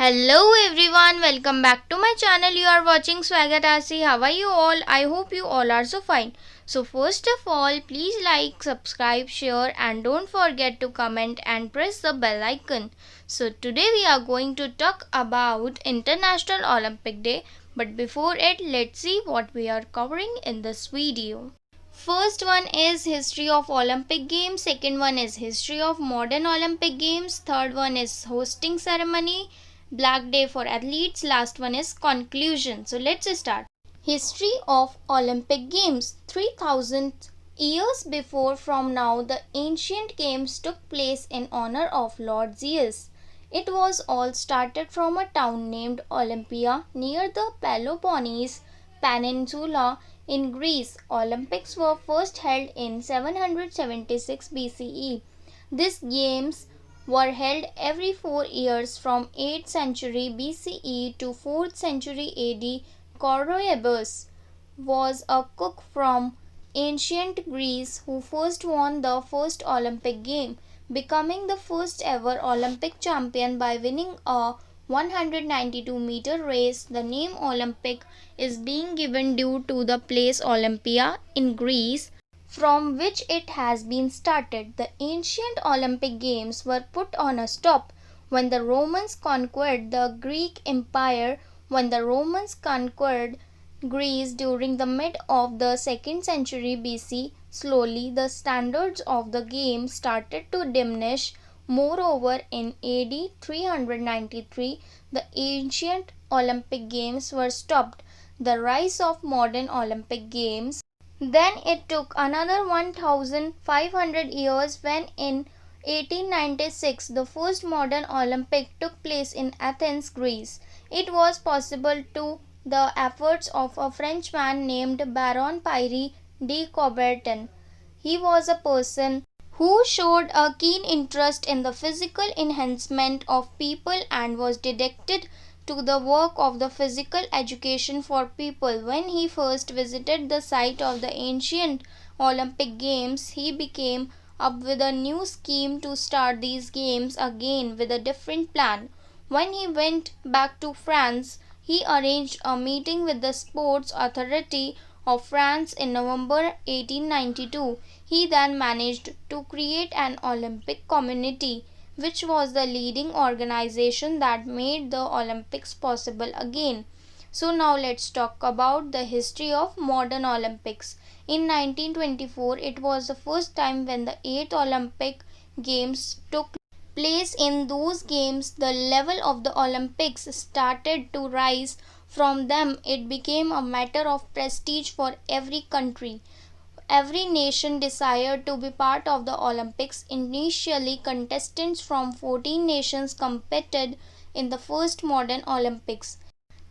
Hello everyone, welcome back to my channel. You are watching Swagatasi. How are you all? I hope you all are so fine. So first of all, please like, subscribe, share and don't forget to comment and press the bell icon. So today we are going to talk about International Olympic Day. But before it, let's see what we are covering in this video. First one is history of Olympic Games, second one is history of modern Olympic Games, third one is hosting ceremony, Black Day for athletes, last one is conclusion. So let's start. History of Olympic Games. 3000 years before from now, the ancient games took place in honor of Lord Zeus. It was all started from a town named Olympia near the Peloponnese Peninsula in Greece. Olympics were first held in 776 BCE. These games were held every 4 years from 8th century BCE to 4th century AD. Coroebus was a cook from ancient Greece who first won the first Olympic game, becoming the first ever Olympic champion by winning a 192-meter race. The name Olympic is being given due to the place Olympia in Greece, from which it has been started. The ancient Olympic Games were put on a stop when the Romans conquered the Greek Empire. When the Romans conquered Greece during the mid of the 2nd century BC, slowly the standards of the game started to diminish. Moreover, in AD 393, the ancient Olympic Games were stopped. The rise of modern Olympic Games. Then it took another 1500 years when in 1896 the first modern Olympic took place in Athens, Greece. It was possible to the efforts of a Frenchman named Baron Pierre de Coubertin. He was a person who showed a keen interest in the physical enhancement of people and was dedicated to the work of the physical education for people. When he first visited the site of the ancient Olympic Games, he came up with a new scheme to start these games again with a different plan. When he went back to France, he arranged a meeting with the Sports Authority of France in November 1892. He then managed to create an Olympic community, which was the leading organization that made the Olympics possible again. So now let's talk about the history of modern Olympics. In 1924, it was the first time when the 8th Olympic Games took place. In those games, the level of the Olympics started to rise. From them, it became a matter of prestige for every country. Every nation desired to be part of the Olympics. Initially, contestants from 14 nations competed in the first modern Olympics.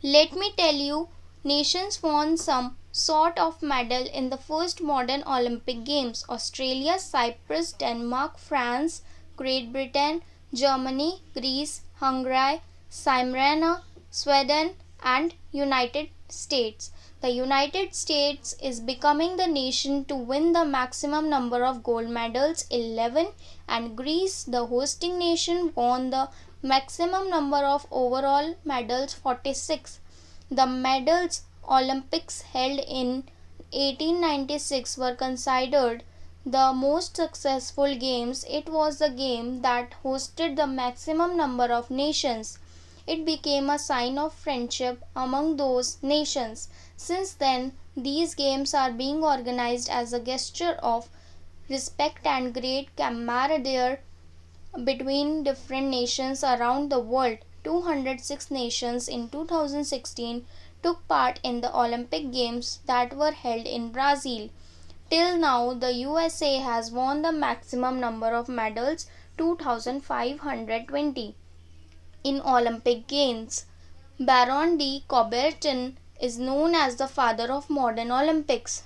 Let me tell you, nations won some sort of medal in the first modern Olympic Games. Australia, Cyprus, Denmark, France, Great Britain, Germany, Greece, Hungary, Smyrna, Sweden and United States. The United States is becoming the nation to win the maximum number of gold medals, 11, and Greece, the hosting nation, won the maximum number of overall medals, 46. The medals Olympics held in 1896 were considered the most successful games. It was the game that hosted the maximum number of nations. It became a sign of friendship among those nations. Since then, these games are being organized as a gesture of respect and great camaraderie between different nations around the world. 206 nations in 2016 took part in the Olympic Games that were held in Brazil. Till now, the USA has won the maximum number of medals, 2,520, in Olympic Games. Baron de Coubertin is known as the father of modern Olympics.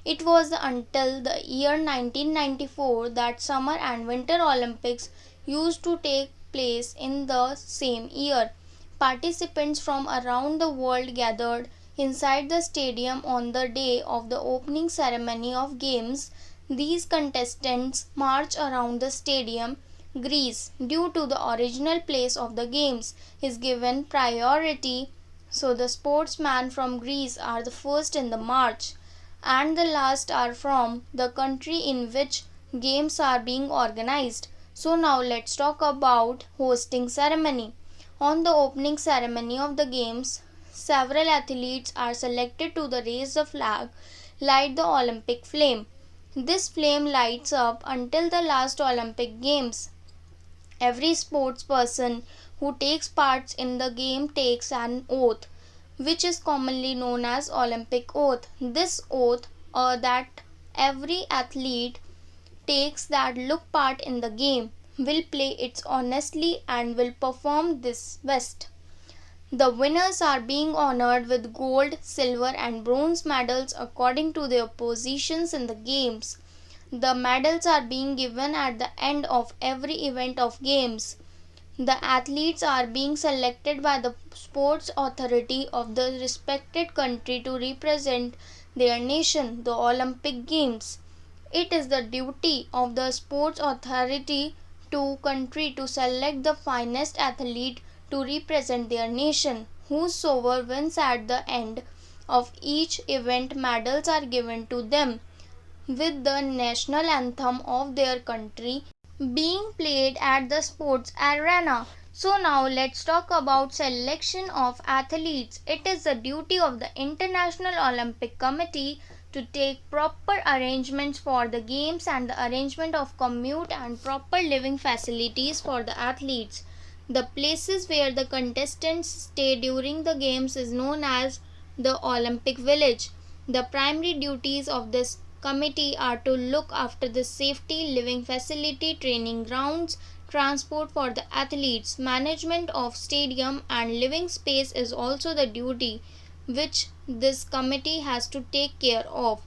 It was until the year 1994 that Summer and Winter Olympics used to take place in the same year. Participants from around the world gathered inside the stadium on the day of the opening ceremony of games. These contestants march around the stadium Greece, due to the original place of the games, is given priority. So the sportsmen from Greece are the first in the march, and the last are from the country in which games are being organized. So now let's talk about hosting ceremony. On the opening ceremony of the games, several athletes are selected to raise the flag, light the Olympic flame. This flame lights up until the last Olympic Games. Every sportsperson who takes part in the game takes an oath, which is commonly known as Olympic oath. This oath that every athlete takes that look part in the game will play it honestly and will perform this best. The winners are being honored with gold, silver and bronze medals according to their positions in the games. The medals are being given at the end of every event of games. The athletes are being selected by the sports authority of the respected country to represent their nation, the Olympic Games. It is the duty of the sports authority to country to select the finest athlete to represent their nation. Whosoever wins at the end of each event, medals are given to them, with the national anthem of their country being played at the sports arena. So now let's talk about selection of athletes. It is the duty of the International Olympic Committee to take proper arrangements for the games and the arrangement of commute and proper living facilities for the athletes. The places where the contestants stay during the games is known as the Olympic Village. The primary duties of this committee are to look after the safety, living facility, training grounds, transport for the athletes, management of stadium and living space is also the duty which this committee has to take care of.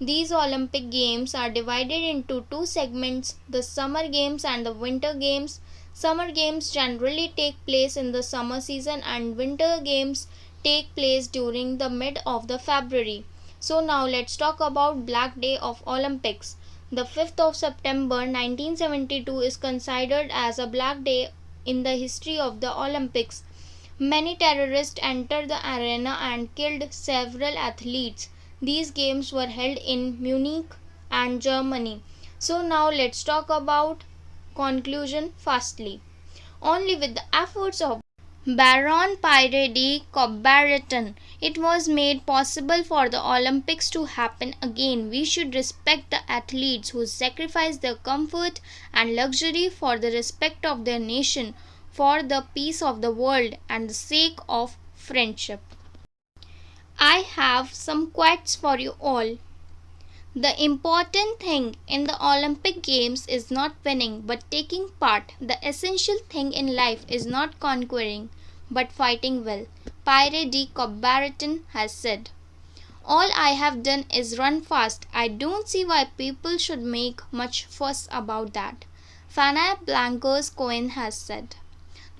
These Olympic Games are divided into two segments, the Summer Games and the Winter Games. Summer Games generally take place in the summer season and Winter Games take place during the mid of the February. So now let's talk about Black Day of Olympics. The 5th of September 1972 is considered as a black day in the history of the Olympics. Many terrorists entered the arena and killed several athletes. These games were held in Munich and Germany. So now let's talk about conclusion firstly. Only with the efforts of Baron Pierre de Coubertin it was made possible for the Olympics to happen again. We should respect the athletes who sacrifice their comfort and luxury for the respect of their nation, for the peace of the world and the sake of friendship. I have some quotes for you all. The important thing in the Olympic Games is not winning but taking part. The essential thing in life is not conquering but fighting well, Pierre de Coubertin has said. All I have done is run fast. I don't see why people should make much fuss about that, Fana Blancos-Cohen has said.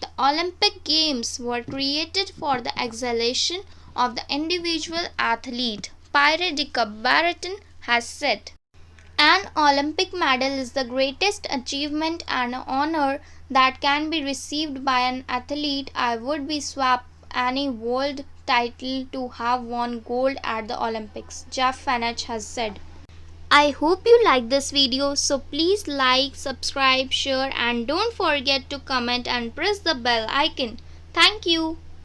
The Olympic Games were created for the exhilaration of the individual athlete, Pierre de Coubertin has said. An Olympic medal is the greatest achievement and honor that can be received by an athlete. I would be swap any world title to have won gold at the Olympics, Jeff Fenech has said. I hope you like this video, so please like, subscribe, share and don't forget to comment and press the bell icon. Thank you.